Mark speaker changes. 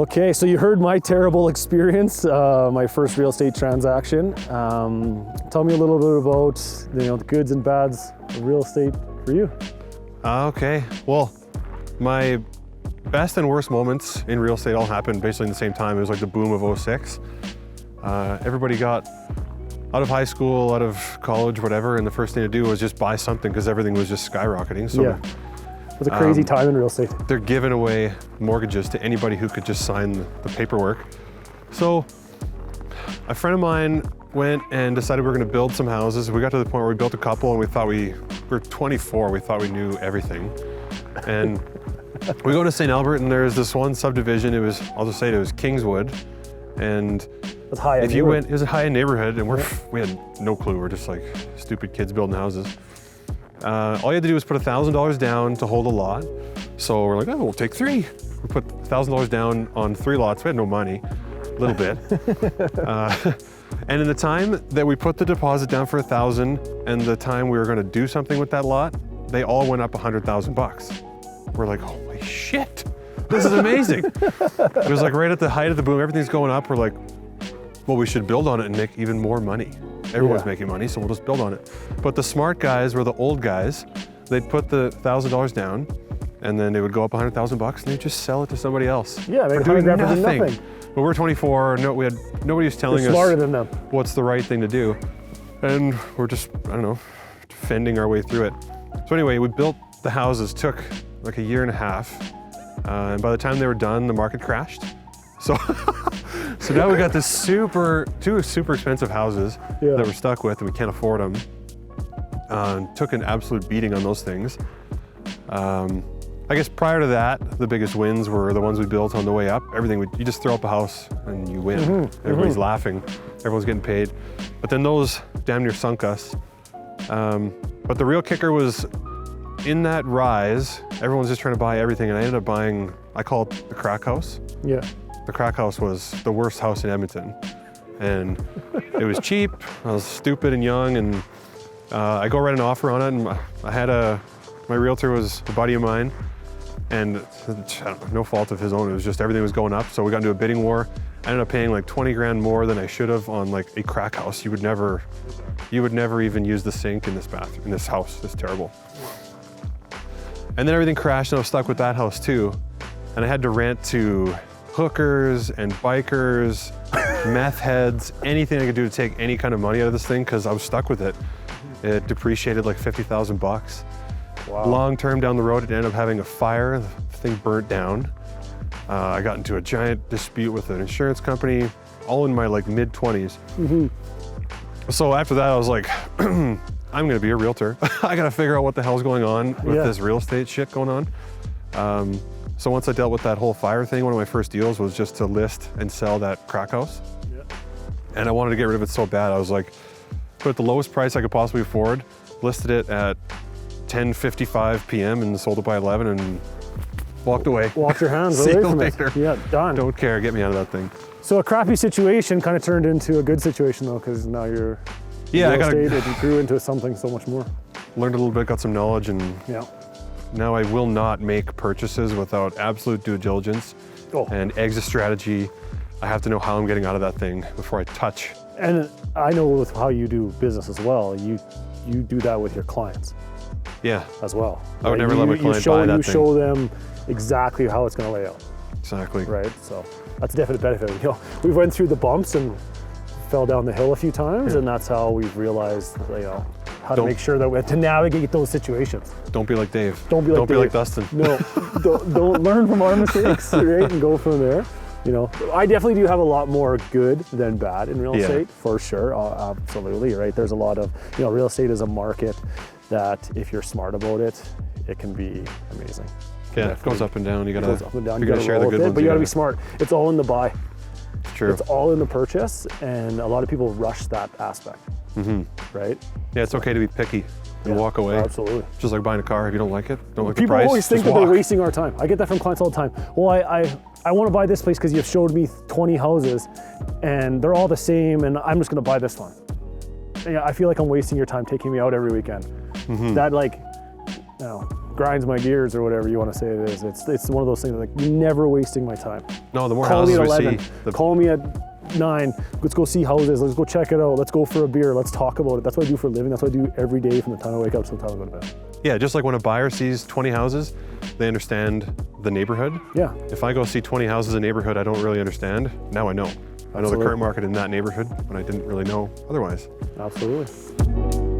Speaker 1: Okay, so you heard my terrible experience, my first real estate transaction. Tell me a little bit about the goods and bads of real estate for you.
Speaker 2: Okay, well, my best and worst moments in real estate all happened basically in the same time. It was like the boom of '06. Everybody got out of high school, out of college, whatever, and the first thing to do was just buy something because everything was just skyrocketing. So
Speaker 1: Yeah, it was a crazy time in real estate.
Speaker 2: they're giving away mortgages to anybody who could just sign the paperwork. So a friend of mine went and decided we were going to build some houses. We got to the point where we built a couple and we thought we were 24. We thought we knew everything. And we go to St. Albert and there's this one subdivision. I'll just say it was Kingswood. And
Speaker 1: It's high.
Speaker 2: if you went, it was a high-end neighborhood and we had no clue. We're just like stupid kids building houses. All you had to do was put $1,000 down to hold a lot. So we're like, oh, we'll take 3. We put $1,000 down on 3 lots. We had no money, a little bit. And in the time that we put the deposit down for $1,000 and the time we were going to do something with that lot, they all went up $100,000. We're like, holy shit, this is amazing. It was like right at the height of the boom. Everything's going up. We're like, well, we should build on it and make even more money. Everyone's making money, so we'll just build on it. But the smart guys were the old guys. They'd put the $1,000 down, and then they would go up $100,000, and they'd just sell it to somebody else.
Speaker 1: Yeah, they
Speaker 2: for
Speaker 1: doing
Speaker 2: doing
Speaker 1: nothing.
Speaker 2: But we're 24. Nobody was telling
Speaker 1: You're
Speaker 2: us
Speaker 1: smarter than them.
Speaker 2: what's the right thing to do, and we're just, I don't know, fending our way through it. So anyway, we built the houses. Took like a year and a half, and by the time they were done, the market crashed. So, so now we got this two super expensive houses that we're stuck with, and we can't afford them. Took an absolute beating on those things. I guess prior to that, the biggest wins were the ones we built on the way up. You just throw up a house and you win. Everybody's laughing, everyone's getting paid. But then those damn near sunk us. But the real kicker was in that rise, everyone's just trying to buy everything, and I ended up buying, I call it the crack house.
Speaker 1: Yeah.
Speaker 2: The crack house was the worst house in Edmonton. And it was cheap, I was stupid and young, and I go write an offer on it, and I had my realtor was a buddy of mine, and no fault of his own, it was just everything was going up, so we got into a bidding war. I ended up paying like 20 grand more than I should have on like a crack house. You would never even use the sink in this house. It's terrible. And then everything crashed and I was stuck with that house too. And I had to rent to hookers and bikers, meth heads, anything I could do to take any kind of money out of this thing because I was stuck with it. It depreciated like $50,000.
Speaker 1: Wow.
Speaker 2: Long term down the road, it ended up having a fire. The thing burnt down. I got into a giant dispute with an insurance company, all in my like mid-20s. So after that, I was like, I'm gonna be a realtor. I gotta figure out what the hell's going on with this real estate shit going on. So once I dealt with that whole fire thing, one of my first deals was just to list and sell that crack house. And I wanted to get rid of it so bad. I was like, put the lowest price I could possibly afford, listed it at 10:55 p.m. and sold it by 11 and walked away.
Speaker 1: Walked your hands
Speaker 2: See
Speaker 1: away
Speaker 2: you
Speaker 1: from
Speaker 2: later.
Speaker 1: it. Yeah, done.
Speaker 2: Don't care, get me out of that thing.
Speaker 1: So a crappy situation kind of turned into a good situation though, because now you're real estate, it grew into something so much more.
Speaker 2: Learned a little bit, got some knowledge, and now I will not make purchases without absolute due diligence and exit strategy. I have to know how I'm getting out of that thing before I touch.
Speaker 1: And I know with how you do business as well, you do that with your clients.
Speaker 2: Yeah.
Speaker 1: As well.
Speaker 2: I would never let my client buy that thing.
Speaker 1: You show them exactly how it's going to lay out.
Speaker 2: Exactly.
Speaker 1: Right. So that's a definite benefit. We went through the bumps and fell down the hill a few times, and that's how we've realized, how to make sure that we have to navigate those situations.
Speaker 2: Don't be like Dave.
Speaker 1: Don't be like
Speaker 2: Dustin.
Speaker 1: No, don't learn from our mistakes, right, and go from there. I definitely do have a lot more good than bad in real estate, for sure. Absolutely, right. There's a lot of, real estate is a market that if you're smart about it, it can be amazing.
Speaker 2: Yeah, it goes up and down. You gotta
Speaker 1: share the good ones, but you gotta be smart. It's all in the buy.
Speaker 2: True.
Speaker 1: It's all in the purchase, and a lot of people rush that aspect. Right?
Speaker 2: Yeah, it's okay to be picky and walk away.
Speaker 1: Absolutely.
Speaker 2: Just like buying a car. If you don't like it, don't like the
Speaker 1: People
Speaker 2: price.
Speaker 1: always think that they're wasting our time. I get that from clients all the time. Well, I want to buy this place because you've showed me 20 houses, and they're all the same, and I'm just gonna buy this one. And I feel like I'm wasting your time taking me out every weekend. That grinds my gears or whatever you want to say it is. It's one of those things like never wasting my time.
Speaker 2: No, the more
Speaker 1: Call me
Speaker 2: houses
Speaker 1: at
Speaker 2: we
Speaker 1: 11.
Speaker 2: see,
Speaker 1: Call me at 9. Let's go see houses. Let's go check it out. Let's go for a beer. Let's talk about it. That's what I do for a living. That's what I do every day from the time I wake up to the time I go to bed.
Speaker 2: yeah, just like when a buyer sees 20 houses, they understand the neighborhood.
Speaker 1: Yeah.
Speaker 2: If I go see 20 houses in a neighborhood I don't really understand, now I know. I know the
Speaker 1: Absolutely.
Speaker 2: current market in that neighborhood when I didn't really know otherwise.
Speaker 1: Absolutely.